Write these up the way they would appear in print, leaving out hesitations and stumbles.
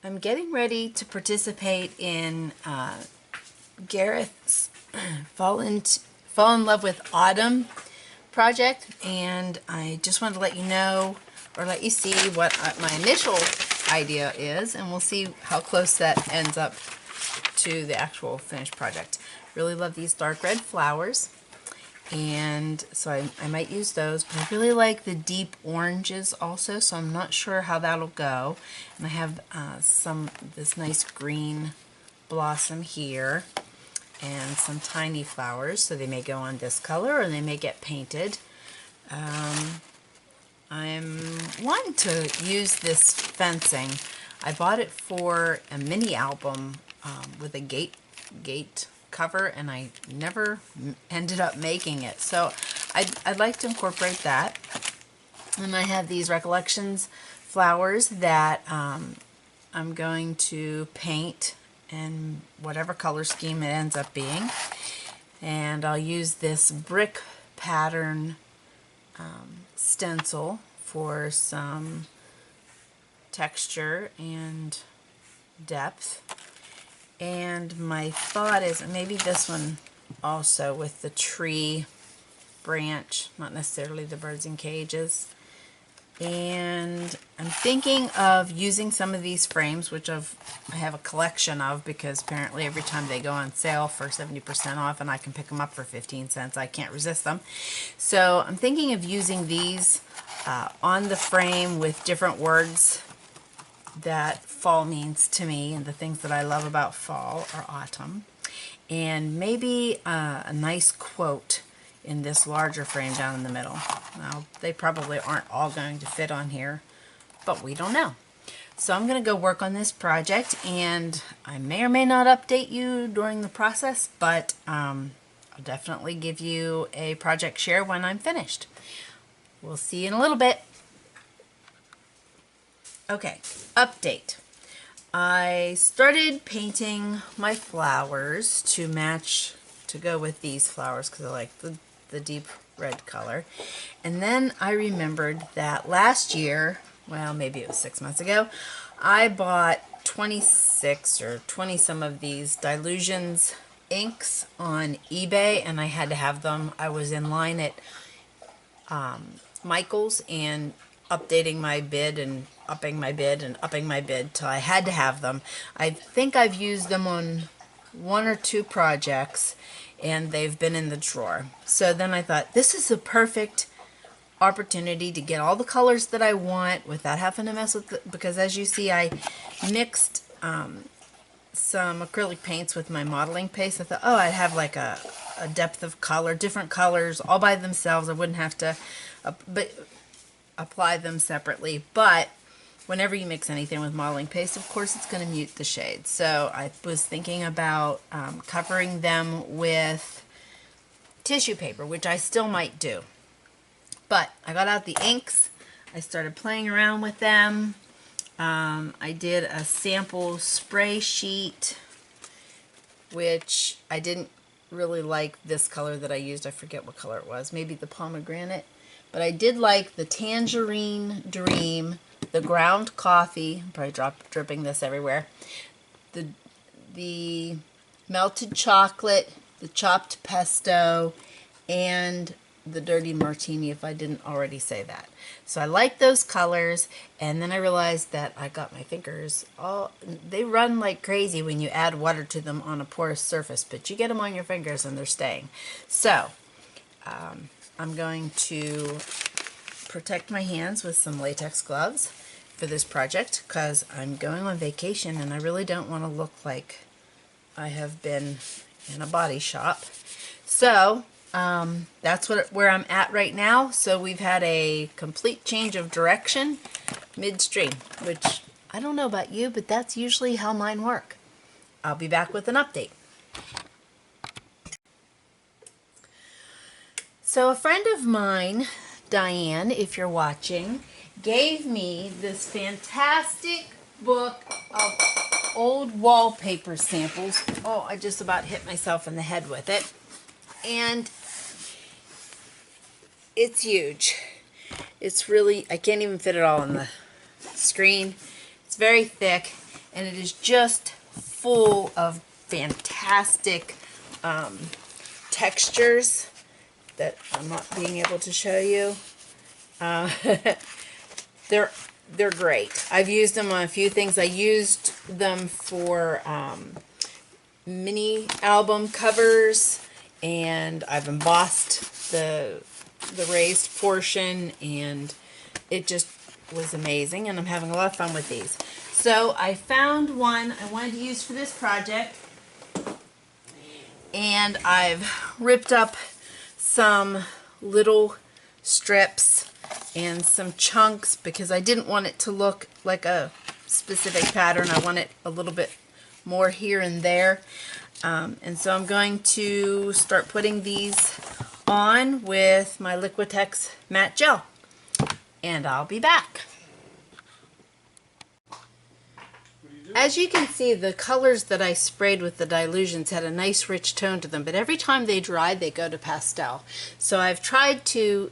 I'm getting ready to participate in Gareth's Fall in Love with Autumn project, and I just wanted to let you know, or let you see what my initial idea is, and we'll see how close that ends up to the actual finished project. Really love these dark red flowers, and so I might use those, but I really like the deep oranges also, so I'm not sure how that'll go. And I have this nice green blossom here and some tiny flowers, so they may go on this color or they may get painted. I'm wanting to use this fencing. I bought it for a mini album with a gate cover, and I never ended up making it. So I'd like to incorporate that. And I have these Recollections flowers that I'm going to paint in whatever color scheme it ends up being. And I'll use this brick pattern stencil for some texture and depth. And my thought is maybe this one also with the tree branch, not necessarily the birds in cages. And I'm thinking of using some of these frames, which I have a collection of, because apparently every time they go on sale for 70% off and I can pick them up for 15 cents, I can't resist them. So I'm thinking of using these on the frame with different words that fall means to me and the things that I love about fall or autumn. And maybe a nice quote in this larger frame down in the middle. Now, they probably aren't all going to fit on here, but we don't know. So I'm going to go work on this project, and I may or may not update you during the process, but I'll definitely give you a project share when I'm finished. We'll see you in a little bit. Okay, update. I started painting my flowers to go with these flowers because I like the deep red color. And then I remembered that last year, well, maybe it was 6 months ago, I bought 26 or 20 some of these Dilutions inks on eBay, and I had to have them. I was in line at Michael's and updating my bid and upping my bid and upping my bid till I had to have them. I think I've used them on 1 or 2 projects, and they've been in the drawer. So then I thought, this is a perfect opportunity to get all the colors that I want without having to mess with it, because as you see, I mixed some acrylic paints with my modeling paste. I thought, oh, I'd have like a depth of color, different colors all by themselves. I wouldn't have to apply them separately. But whenever you mix anything with modeling paste, of course, it's going to mute the shades. So I was thinking about covering them with tissue paper, which I still might do. But I got out the inks. I started playing around with them. I did a sample spray sheet, which I didn't really like this color that I used. I forget what color it was. Maybe the pomegranate. But I did like the Tangerine Dream, the ground coffee, I'm probably dripping this everywhere, the melted chocolate, the chopped pesto, and the dirty martini, if I didn't already say that. So I like those colors, and then I realized that I got my fingers they run like crazy when you add water to them on a porous surface, but you get them on your fingers and they're staying. So I'm going to protect my hands with some latex gloves for this project because I'm going on vacation and I really don't want to look like I have been in a body shop. So that's where I'm at right now. So we've had a complete change of direction midstream, which I don't know about you, but that's usually how mine work. I'll be back with an update. So a friend of mine, Diane, if you're watching, gave me this fantastic book of old wallpaper samples. Oh, I just about hit myself in the head with it. And it's huge. It's really, I can't even fit it all on the screen. It's very thick, and it is just full of fantastic textures that I'm not being able to show you. They're great. I've used them on a few things. I used them for mini album covers, and I've embossed the raised portion, and it just was amazing, and I'm having a lot of fun with these. So I found one I wanted to use for this project, and I've ripped up some little strips and some chunks because I didn't want it to look like a specific pattern. I want it a little bit more here and there. And so I'm going to start putting these on with my Liquitex matte gel, and I'll be back. As you can see, the colors that I sprayed with the dilutions had a nice rich tone to them, but every time they dry, they go to pastel. So I've tried to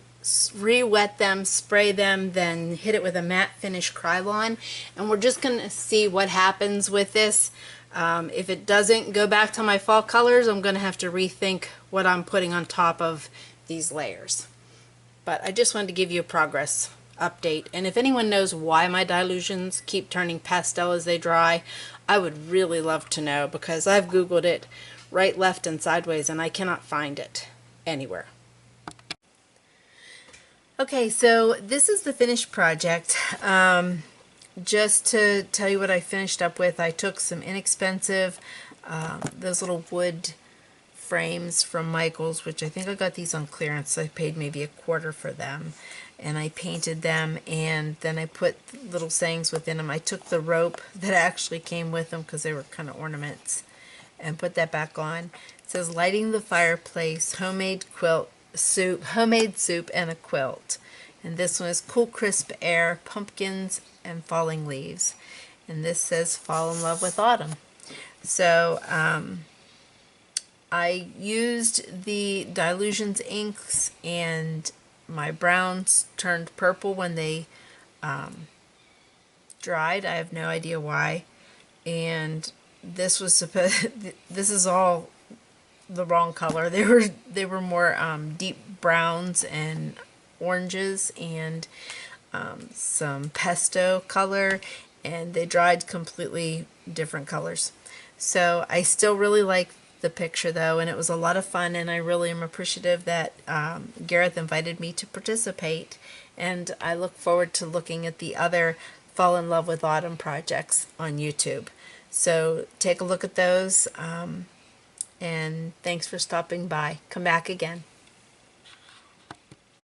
re-wet them, spray them, then hit it with a matte finish Krylon, and we're just going to see what happens with this. If it doesn't go back to my fall colors, I'm going to have to rethink what I'm putting on top of these layers. But I just wanted to give you a progress update, and if anyone knows why my dilutions keep turning pastel as they dry, I would really love to know, because I've Googled it right, left, and sideways, and I cannot find it anywhere. Okay, so this is the finished project. Just to tell you what I finished up with, I took some inexpensive, those little wood frames from Michael's, which I think I got these on clearance. I paid maybe $1/4 for them, and I painted them, and then I put little sayings within them. I took the rope that actually came with them because they were kind of ornaments, and put that back on. It says lighting the fireplace, homemade soup, and a quilt. And this one is cool crisp air, pumpkins, and falling leaves. And this says fall in love with autumn. So I used the dilutions inks, and my browns turned purple when they dried. I have no idea why. And this was this is all the wrong color. They were more deep browns and oranges and some pesto color, and they dried completely different colors. So I still really like the picture though, and it was a lot of fun, and I really am appreciative that Gareth invited me to participate, and I look forward to looking at the other Fall in Love with Autumn projects on YouTube. So take a look at those, and thanks for stopping by. Come back again.